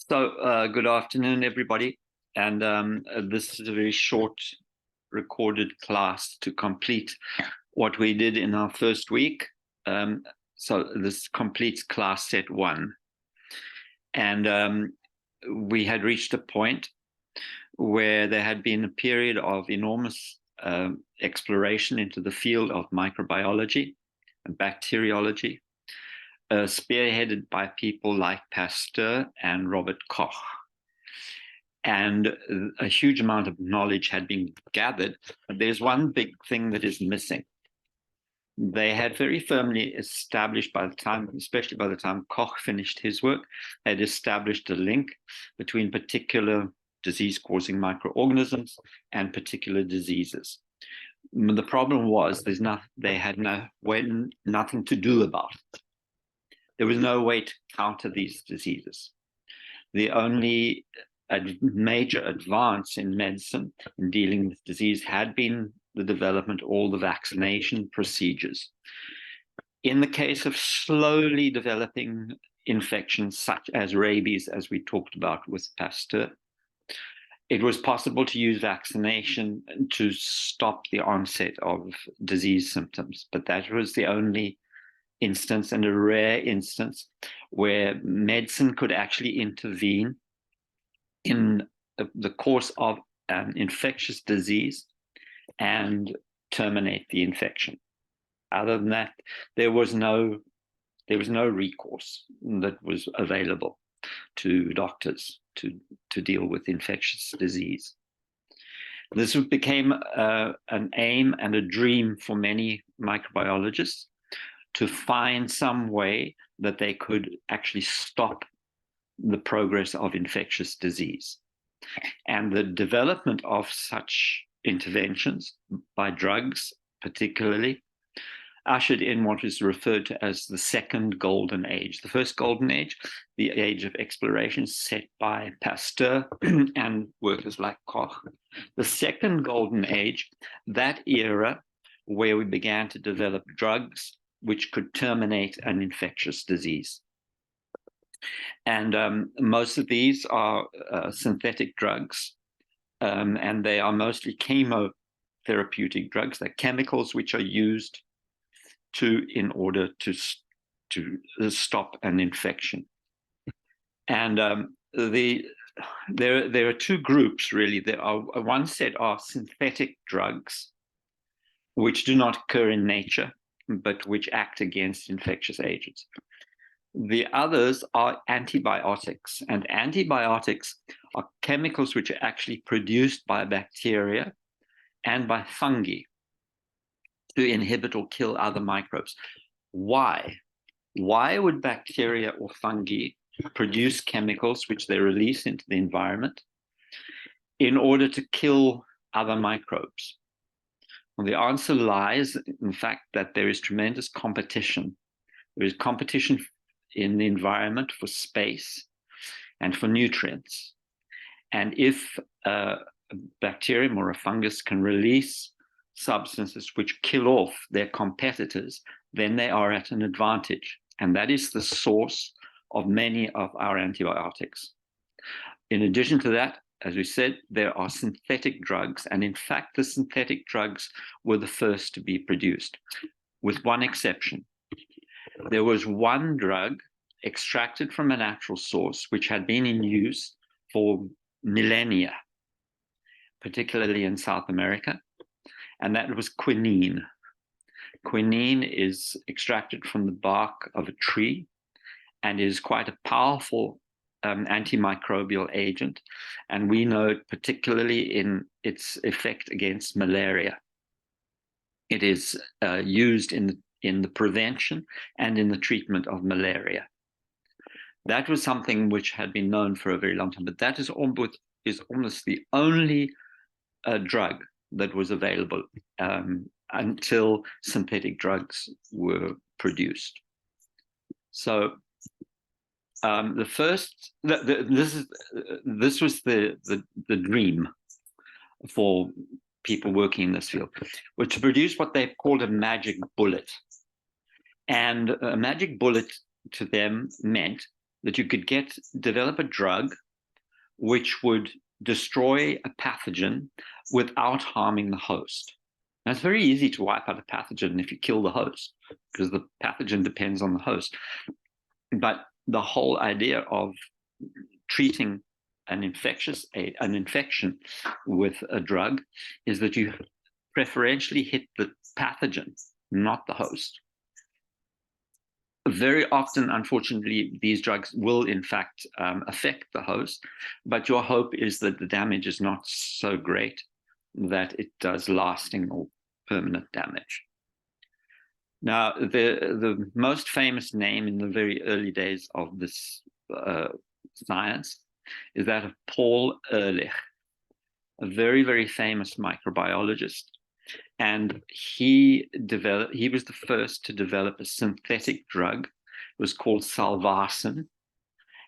Good afternoon, everybody. And this is a very short recorded class to complete what we did in our first week. So this completes class set 1. And we had reached a point where there had been a period of enormous exploration into the field of microbiology and bacteriology, spearheaded by people like Pasteur and Robert Koch. And a huge amount of knowledge had been gathered, but there's one big thing that is missing. They had very firmly established by the time, especially by the time Koch finished his work, had established a link between particular disease-causing microorganisms and particular diseases. The problem was they had nothing to do about it. There was no way to counter these diseases. The only major advance in medicine in dealing with disease had been the development of all the vaccination procedures. In the case of slowly developing infections such as rabies, as we talked about with Pasteur, it was possible to use vaccination to stop the onset of disease symptoms, but that was the only instance, and a rare instance, where medicine could actually intervene in the course of an infectious disease and terminate the infection. Other than that, there was no recourse that was available to doctors to deal with infectious disease. This became an aim and a dream for many microbiologists to find some way that they could actually stop the progress of infectious disease. And the development of such interventions by drugs, particularly, ushered in what is referred to as the second golden age. The first golden age, the age of exploration set by Pasteur and workers like Koch. The second golden age, that era where we began to develop drugs which could terminate an infectious disease. And most of these are synthetic drugs, and they are mostly chemotherapeutic drugs. They're chemicals which are used in order to stop an infection. And there are two groups, really. There are one set are synthetic drugs, which do not occur in nature, but which act against infectious agents. The others are antibiotics, and antibiotics are chemicals which are actually produced by bacteria and by fungi to inhibit or kill other microbes. Why? Why would bacteria or fungi produce chemicals which they release into the environment in order to kill other microbes? Well, the answer lies, in fact, that there is tremendous competition. There is competition in the environment for space and for nutrients. And if a bacterium or a fungus can release substances which kill off their competitors, then they are at an advantage. And that is the source of many of our antibiotics. In addition to that, as we said, there are synthetic drugs. And in fact, the synthetic drugs were the first to be produced, with one exception. There was one drug extracted from a natural source which had been in use for millennia, particularly in South America, and that was quinine. Quinine is extracted from the bark of a tree and is quite a powerful antimicrobial agent, and we know it particularly in its effect against malaria. It is used in the prevention and in the treatment of malaria. That was something which had been known for a very long time, but that is almost the only drug that was available until synthetic drugs were produced. So this was the dream for people working in this field, was to produce what they've called a magic bullet. And a magic bullet to them meant that you could develop a drug which would destroy a pathogen without harming the host. Now, it's very easy to wipe out a pathogen if you kill the host, because the pathogen depends on the host. But the whole idea of treating an infection with a drug is that you preferentially hit the pathogen, not the host. Very often, unfortunately, these drugs will in fact affect the host, but your hope is that the damage is not so great that it does lasting or permanent damage. Now, the most famous name in the very early days of this science is that of Paul Ehrlich, a very, very famous microbiologist. And he was the first to develop a synthetic drug. It was called salvarsan,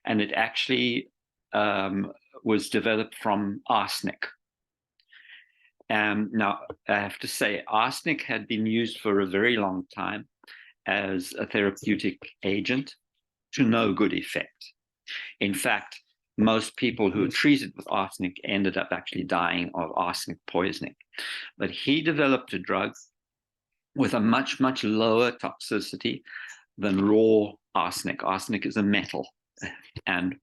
and it actually was developed from arsenic. Now, I have to say, arsenic had been used for a very long time as a therapeutic agent to no good effect. In fact, most people who were treated with arsenic ended up actually dying of arsenic poisoning. But he developed a drug with a much, much lower toxicity than raw arsenic. Arsenic is a metal. And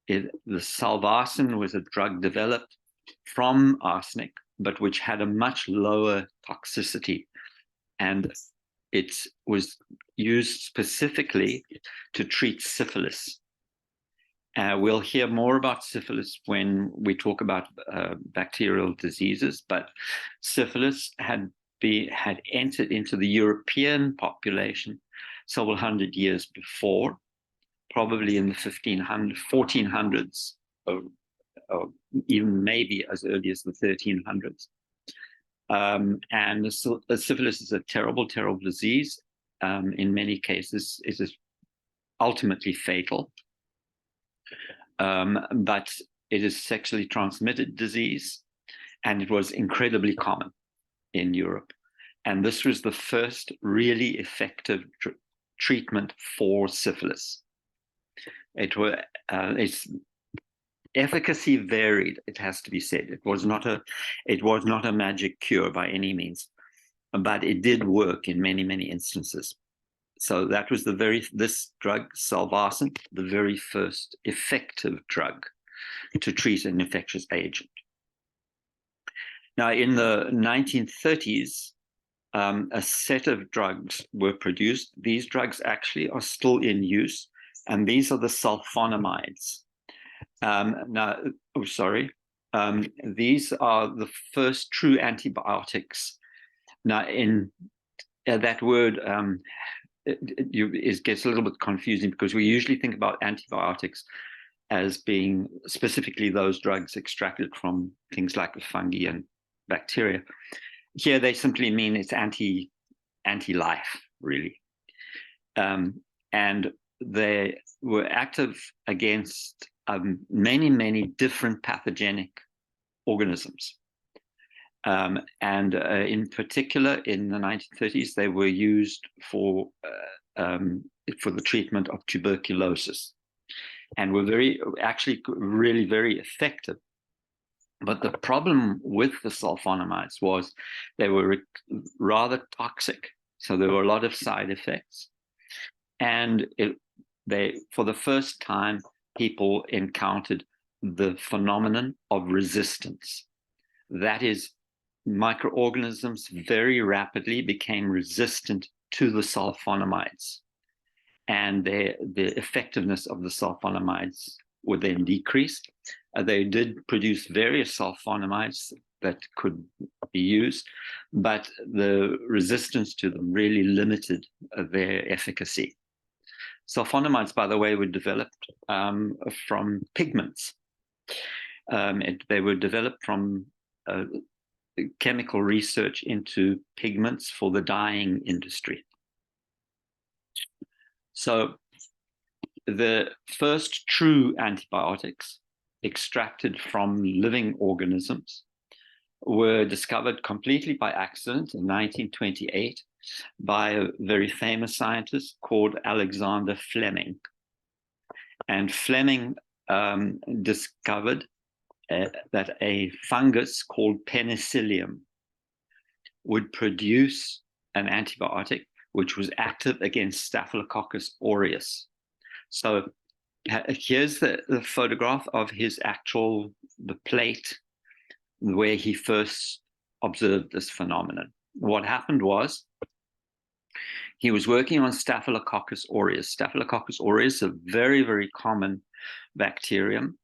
the salvarsan was a drug developed from arsenic, but which had a much lower toxicity. And it was used specifically to treat syphilis. We'll hear more about syphilis when we talk about bacterial diseases, but syphilis had entered into the European population several hundred years before, probably in the 1400s, or even maybe as early as the 1300s. And syphilis is a terrible, terrible disease. In many cases, it is ultimately fatal. But it is sexually transmitted disease, and it was incredibly common in Europe. And this was the first really effective treatment for syphilis. Its efficacy varied, it has to be said. It was not a magic cure by any means, but it did work in many, many instances. So that was this drug, salvarsan, the very first effective drug to treat an infectious agent. Now, in the 1930s, a set of drugs were produced. These drugs actually are still in use, and these are the sulfonamides. These are the first true antibiotics. Now, in that word, it gets a little bit confusing because we usually think about antibiotics as being specifically those drugs extracted from things like fungi and bacteria. Here they simply mean it's anti-life, really. And they were active against many, many different pathogenic organisms. In particular, in the 1930s, they were used for the treatment of tuberculosis, and were really very effective. But the problem with the sulfonamides was they were rather toxic, so there were a lot of side effects. And for the first time, people encountered the phenomenon of resistance. That is, microorganisms very rapidly became resistant to the sulfonamides, and the effectiveness of the sulfonamides would then decrease. They did produce various sulfonamides that could be used, but the resistance to them really limited their efficacy. Sulfonamides, by the way, were developed from pigments. They were developed from chemical research into pigments for the dyeing industry. So the first true antibiotics extracted from living organisms were discovered completely by accident in 1928 by a very famous scientist called Alexander Fleming. And Fleming discovered that a fungus called Penicillium would produce an antibiotic which was active against Staphylococcus aureus. So here's the photograph of his the plate where he first observed this phenomenon. What happened was he was working on Staphylococcus aureus. Staphylococcus aureus is a very, very common bacterium.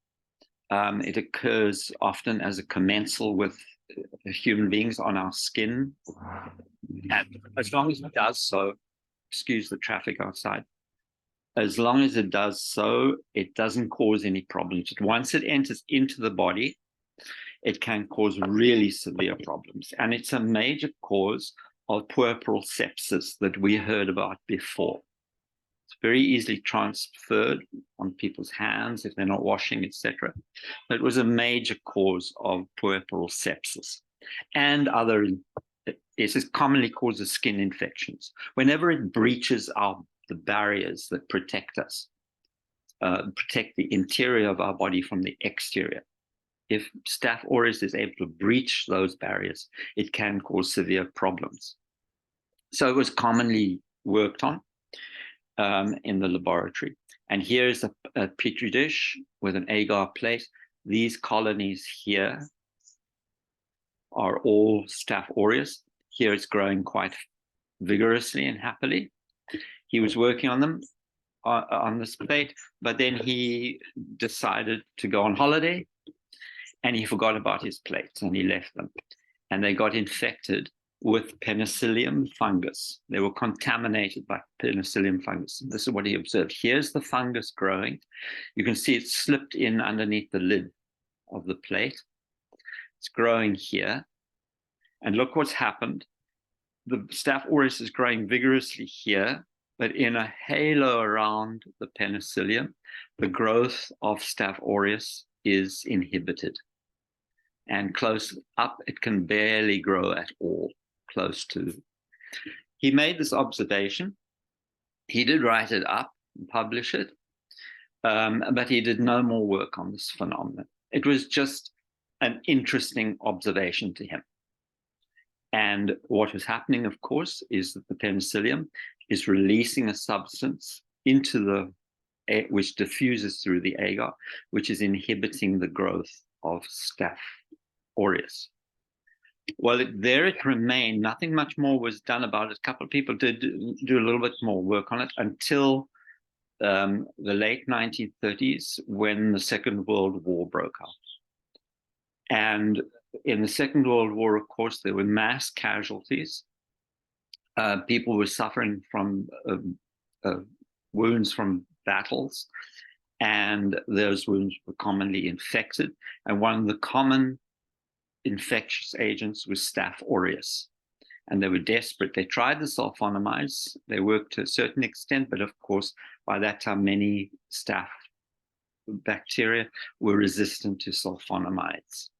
It occurs often as a commensal with human beings on our skin. And as long as it does so, excuse the traffic outside, as long as it does so, it doesn't cause any problems. Once it enters into the body, it can cause really severe problems. And it's a major cause of puerperal sepsis that we heard about before. It's very easily transferred on people's hands if they're not washing, etc. It was a major cause of puerperal sepsis and other. It commonly causes skin infections. Whenever it breaches the barriers that protect us, protect the interior of our body from the exterior. If Staph aureus is able to breach those barriers, it can cause severe problems. So it was commonly worked on in the laboratory. And here's a petri dish with an agar plate. These colonies here are all Staph aureus. Here it's growing quite vigorously and happily. He was working on them on this plate, but then he decided to go on holiday and he forgot about his plates and he left them. And they got infected with Penicillium fungus. They were contaminated by Penicillium fungus. This is what he observed. Here's the fungus growing. You can see it slipped in underneath the lid of the plate. It's growing here. And look what's happened. The Staph aureus is growing vigorously here, but in a halo around the Penicillium, the growth of Staph aureus is inhibited. And close up, it can barely grow at all, close to. He made this observation. He did write it up and publish it, but he did no more work on this phenomenon. It was just an interesting observation to him. And what was happening, of course, is that the Penicillium is releasing a substance into which diffuses through the agar, which is inhibiting the growth of Staph aureus. Well, there it remained. Nothing much more was done about it. A couple of people did do a little bit more work on it until the late 1930s, when the Second World War broke out. And in the Second World War, of course, there were mass casualties. People were suffering from wounds from battles, and those wounds were commonly infected. And one of the common infectious agents was Staph aureus. And they were desperate. They tried the sulfonamides. They worked to a certain extent, but of course, by that time, many Staph bacteria were resistant to sulfonamides.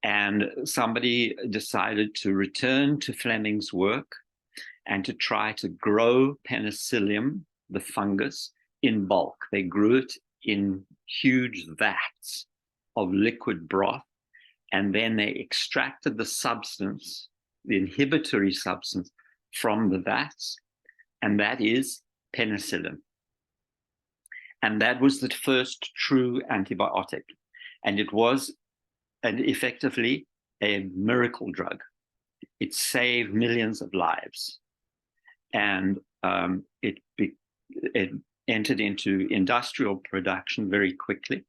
And somebody decided to return to Fleming's work and to try to grow Penicillium, the fungus, in bulk. They grew it in huge vats of liquid broth, and then they extracted the substance, the inhibitory substance, from the vats, and that is penicillin. And that was the first true antibiotic. And it was effectively a miracle drug. It saved millions of lives. And it entered into industrial production very quickly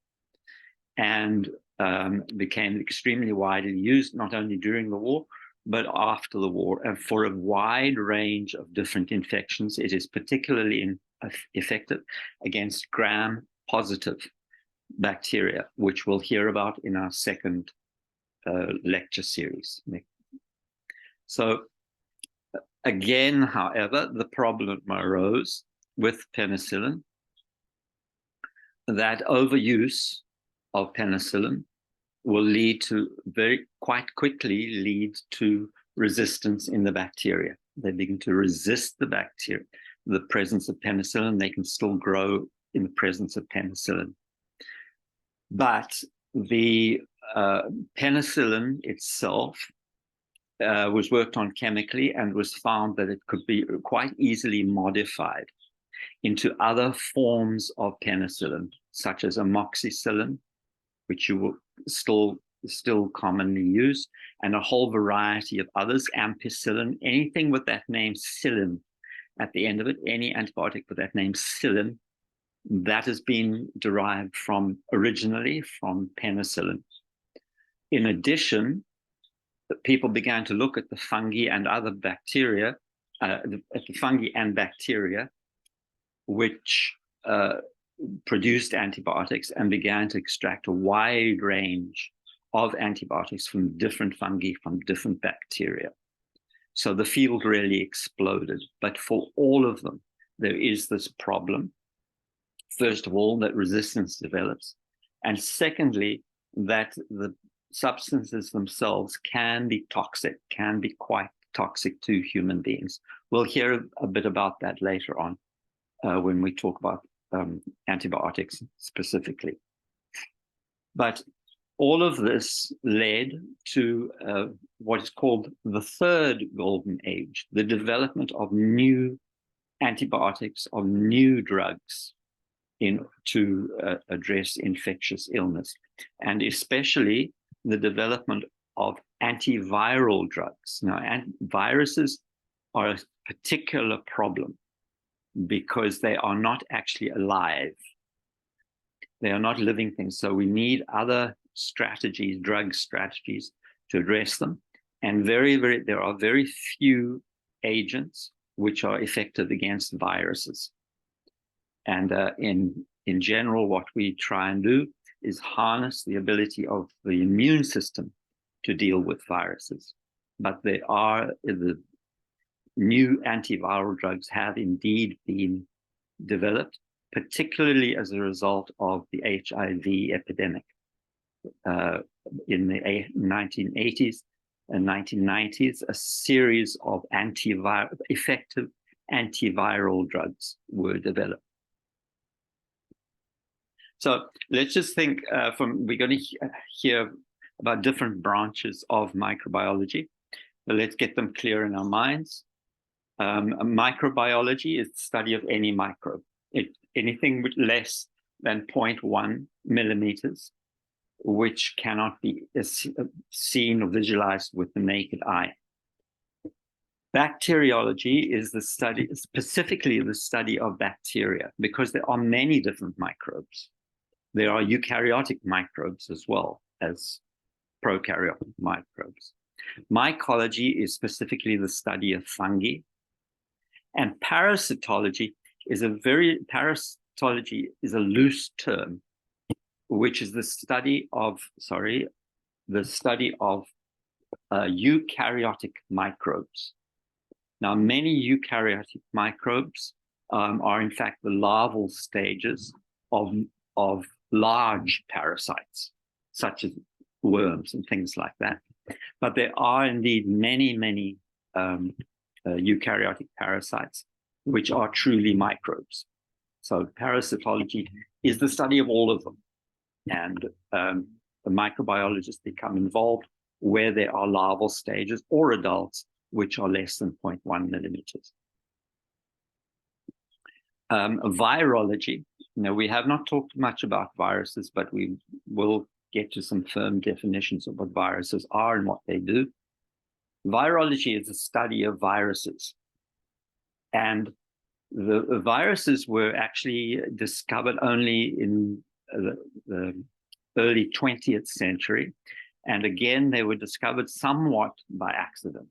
and became extremely widely used, not only during the war, but after the war. And for a wide range of different infections, it is particularly effective against gram-positive bacteria, which we'll hear about in our second lecture series. So again, however, the problem arose with penicillin, that overuse of penicillin will lead to quite quickly lead to resistance in the bacteria. They begin to resist the bacteria, the presence of penicillin. They can still grow in the presence of penicillin. But the penicillin itself was worked on chemically and was found that it could be quite easily modified into other forms of penicillin, such as amoxicillin, which you will still commonly use, and a whole variety of others, ampicillin, anything with that name "cillin" at the end of it, any antibiotic with that name "cillin," that has been derived originally from penicillin. In addition, people began to look at the fungi and other bacteria, at the fungi and bacteria, which produced antibiotics, and began to extract a wide range of antibiotics from different fungi, from different bacteria. So the field really exploded. But for all of them, there is this problem. First of all, that resistance develops. And secondly, that the substances themselves can be toxic, can be quite toxic to human beings. We'll hear a bit about that later on when we talk about antibiotics specifically. But all of this led to what is called the third golden age, the development of new antibiotics, of new drugs to address infectious illness, and especially the development of antiviral drugs. Now, viruses are a particular problem because they are not actually alive. They are not living things. So we need other strategies, drug strategies, to address them. And there are very few agents which are effective against viruses. And in general, what we try and do is harness the ability of the immune system to deal with viruses. But the new antiviral drugs have indeed been developed, particularly as a result of the HIV epidemic in the 1980s and 1990s. A series of effective antiviral drugs were developed. So let's just think we're going to hear about different branches of microbiology. But let's get them clear in our minds. Microbiology is the study of any microbe. Anything with less than 0.1 millimeters, which cannot be seen or visualized with the naked eye. Bacteriology is specifically the study of bacteria, because there are many different microbes. There are eukaryotic microbes as well as prokaryotic microbes. Mycology is specifically the study of fungi. And parasitology is a loose term, which is the study of eukaryotic microbes. Now, many eukaryotic microbes are in fact the larval stages of large parasites, such as worms and things like that. But there are indeed many eukaryotic parasites which are truly microbes. So parasitology is the study of all of them. And the microbiologists become involved where there are larval stages or adults which are less than 0.1 millimeters. Virology. Now, we have not talked much about viruses, but we will get to some firm definitions of what viruses are and what they do. Virology is a study of viruses. And the viruses were actually discovered only in the early 20th century. And again, they were discovered somewhat by accident.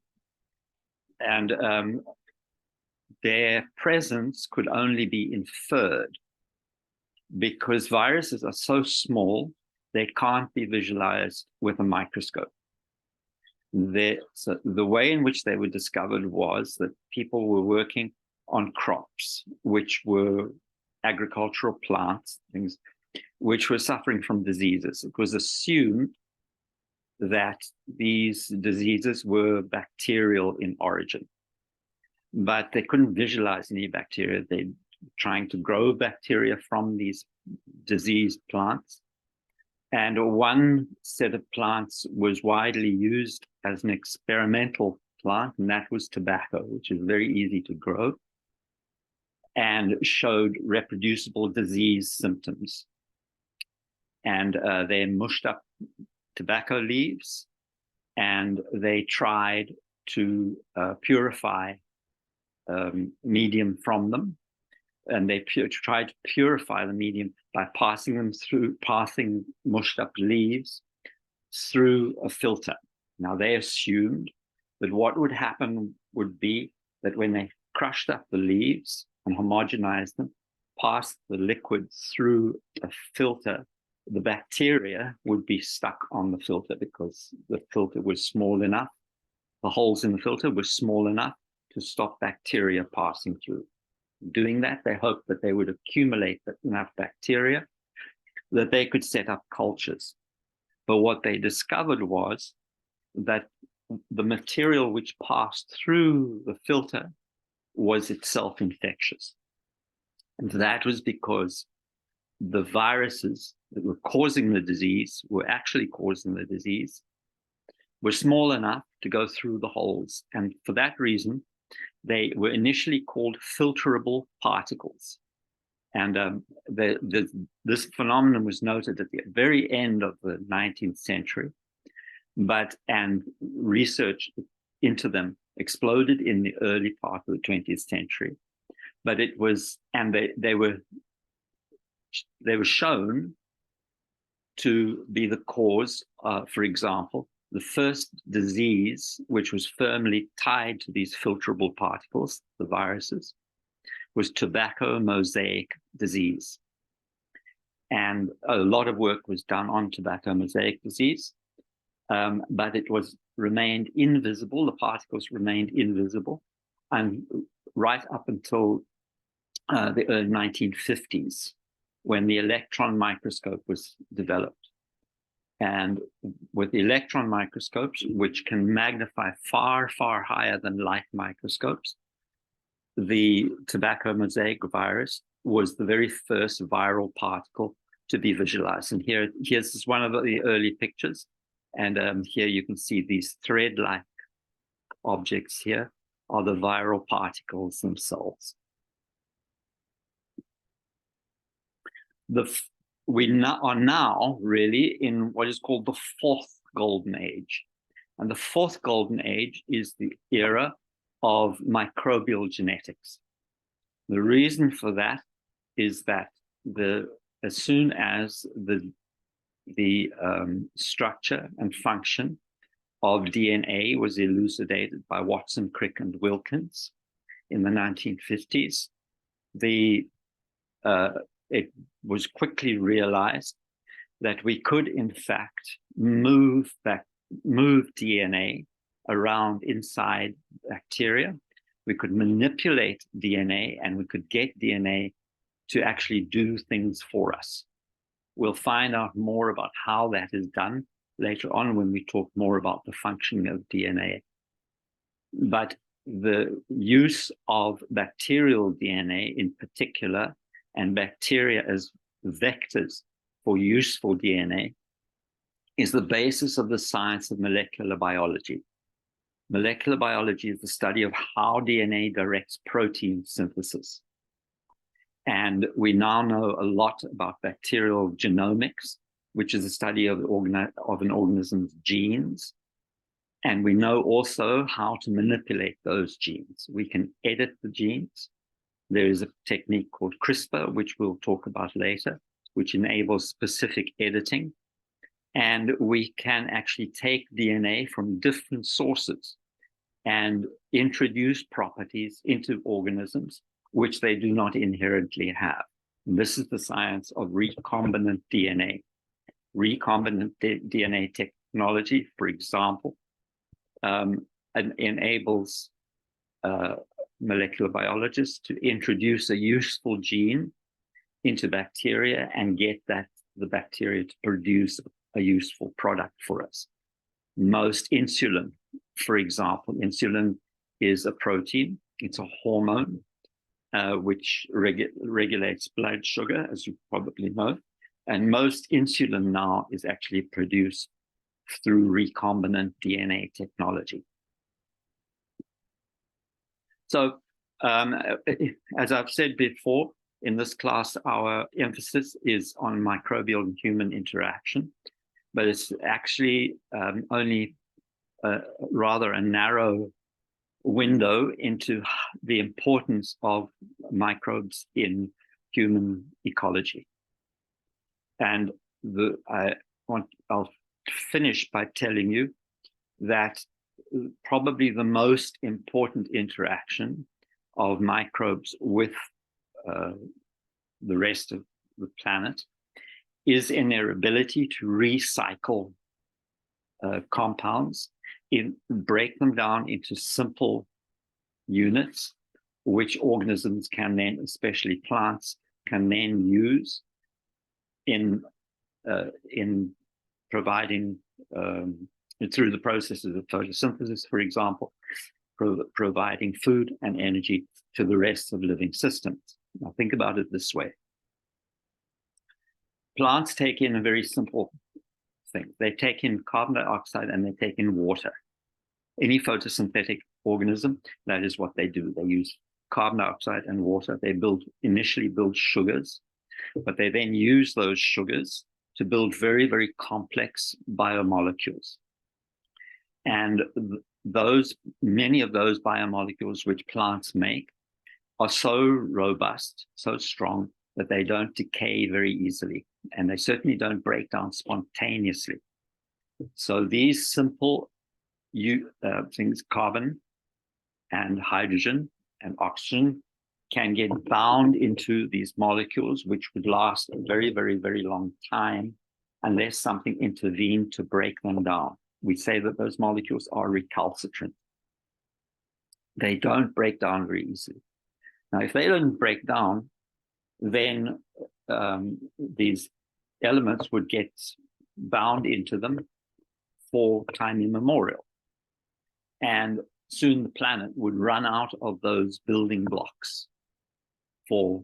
And their presence could only be inferred because viruses are so small, they can't be visualized with a microscope. So the way in which they were discovered was that people were working on crops, which were agricultural plants, things which were suffering from diseases. It was assumed that these diseases were bacterial in origin, but they couldn't visualize any bacteria. They trying to grow bacteria from these diseased plants. And one set of plants was widely used as an experimental plant, and that was tobacco, which is very easy to grow and showed reproducible disease symptoms. And they mushed up tobacco leaves, and they tried to purify medium from them. And they tried to purify the medium by passing mushed up leaves through a filter. Now, they assumed that what would happen would be that when they crushed up the leaves and homogenized them, passed the liquid through a filter, the bacteria would be stuck on the filter because the filter was small enough. The holes in the filter were small enough to stop bacteria passing through. Doing that, they hoped that they would accumulate enough bacteria that they could set up cultures. But what they discovered was that the material which passed through the filter was itself infectious. And that was because the viruses that were causing the disease, were small enough to go through the holes. And for that reason, they were initially called filterable particles. And this phenomenon was noted at the very end of the 19th century, and research into them exploded in the early part of the 20th century. But it was, and they were shown to be the cause, for example, the first disease which was firmly tied to these filterable particles, the viruses, was tobacco mosaic disease. And a lot of work was done on tobacco mosaic disease, but it remained invisible. The particles remained invisible, and right up until the early 1950s, when the electron microscope was developed. And with electron microscopes, which can magnify far, far higher than light microscopes, the tobacco mosaic virus was the very first viral particle to be visualized. And here's one of the early pictures. And here you can see these thread-like objects here are the viral particles themselves. We are now really in what is called the fourth golden age. And the fourth golden age is the era of microbial genetics. The reason for that is that as soon as the structure and function of DNA was elucidated by Watson, Crick, and Wilkins in the 1950s, it was quickly realized that we could, in fact, move DNA around inside bacteria. We could manipulate DNA, and we could get DNA to actually do things for us. We'll find out more about how that is done later on when we talk more about the functioning of DNA. But the use of bacterial DNA in particular, and bacteria as vectors for useful DNA, is the basis of the science of molecular biology. Molecular biology is the study of how DNA directs protein synthesis. And we now know a lot about bacterial genomics, which is the study of an organism's genes. And we know also how to manipulate those genes. We can edit the genes. There is a technique called CRISPR, which we'll talk about later, which enables specific editing. And we can actually take DNA from different sources and introduce properties into organisms which they do not inherently have. And this is the science of recombinant DNA. Recombinant DNA technology, for example, enables molecular biologists to introduce a useful gene into bacteria and get the bacteria to produce a useful product for us. Most insulin, for example, insulin is a protein, it's a hormone, which regulates blood sugar, as you probably know. And most insulin now is actually produced through recombinant DNA technology. So, as I've said before, in this class, our emphasis is on microbial and human interaction, but it's actually only rather a narrow window into the importance of microbes in human ecology. And I'll finish by telling you that probably the most important interaction of microbes with the rest of the planet is in their ability to recycle compounds, break them down into simple units, which organisms can then, especially plants, can then use in providing through the processes of photosynthesis, for example, providing food and energy to the rest of living systems. Now think about it this way. Plants take in a very simple thing. They take in carbon dioxide and they take in water. Any photosynthetic organism, that is what they do. They use carbon dioxide and water. They initially build sugars, but they then use those sugars to build very, very complex biomolecules. And many of those biomolecules which plants make are so robust, so strong, that they don't decay very easily. And they certainly don't break down spontaneously. So these simple things, carbon and hydrogen and oxygen, can get bound into these molecules, which would last a very, very, very long time unless something intervened to break them down. We say that those molecules are recalcitrant. They don't break down very easily. Now, if they don't break down, then these elements would get bound into them for time immemorial. And soon the planet would run out of those building blocks for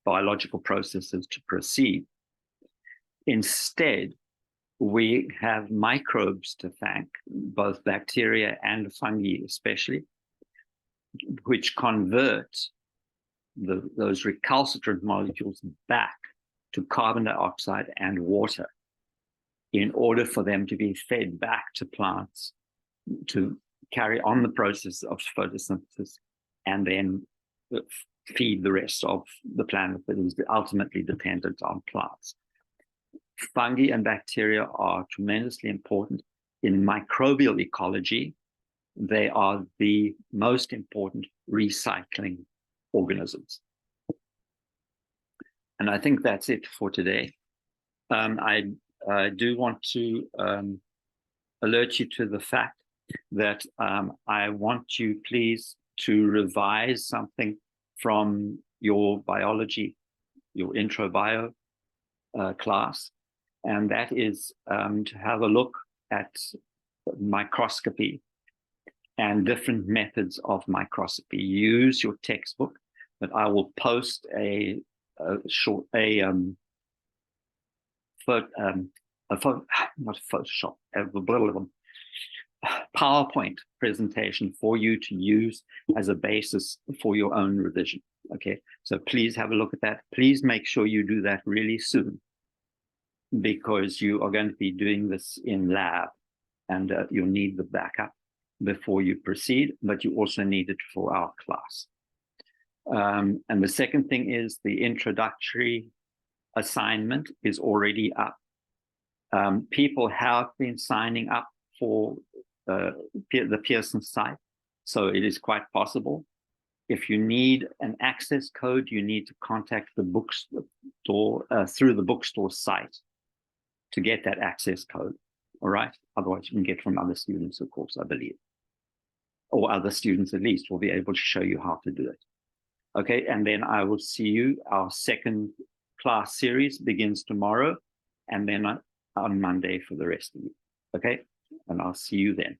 biological processes to proceed. Instead, we have microbes to thank, both bacteria and fungi especially, which convert those recalcitrant molecules back to carbon dioxide and water in order for them to be fed back to plants to carry on the process of photosynthesis and then feed the rest of the planet that is ultimately dependent on plants. Fungi and bacteria are tremendously important in microbial ecology. They are the most important recycling organisms. And I think that's it for today. I do want to alert you to the fact that I want you, please, to revise something from your biology, your intro bio class, and that is to have a look at microscopy and different methods of microscopy. Use your textbook, but I will post a PowerPoint presentation for you to use as a basis for your own revision. Okay, so please have a look at that. Please make sure you do that really soon, because you are going to be doing this in lab, and you'll need the backup before you proceed, but you also need it for our class. And the second thing is the introductory assignment is already up. People have been signing up for the Pearson site, so it is quite possible. If you need an access code, you need to contact the bookstore through the bookstore site to get that access code. All right. Otherwise, you can get from other students, of course, I believe, or other students at least will be able to show you how to do it. Okay, and then I will see you. Our second class series begins tomorrow, and then on Monday for the rest of you. Okay, and I'll see you then.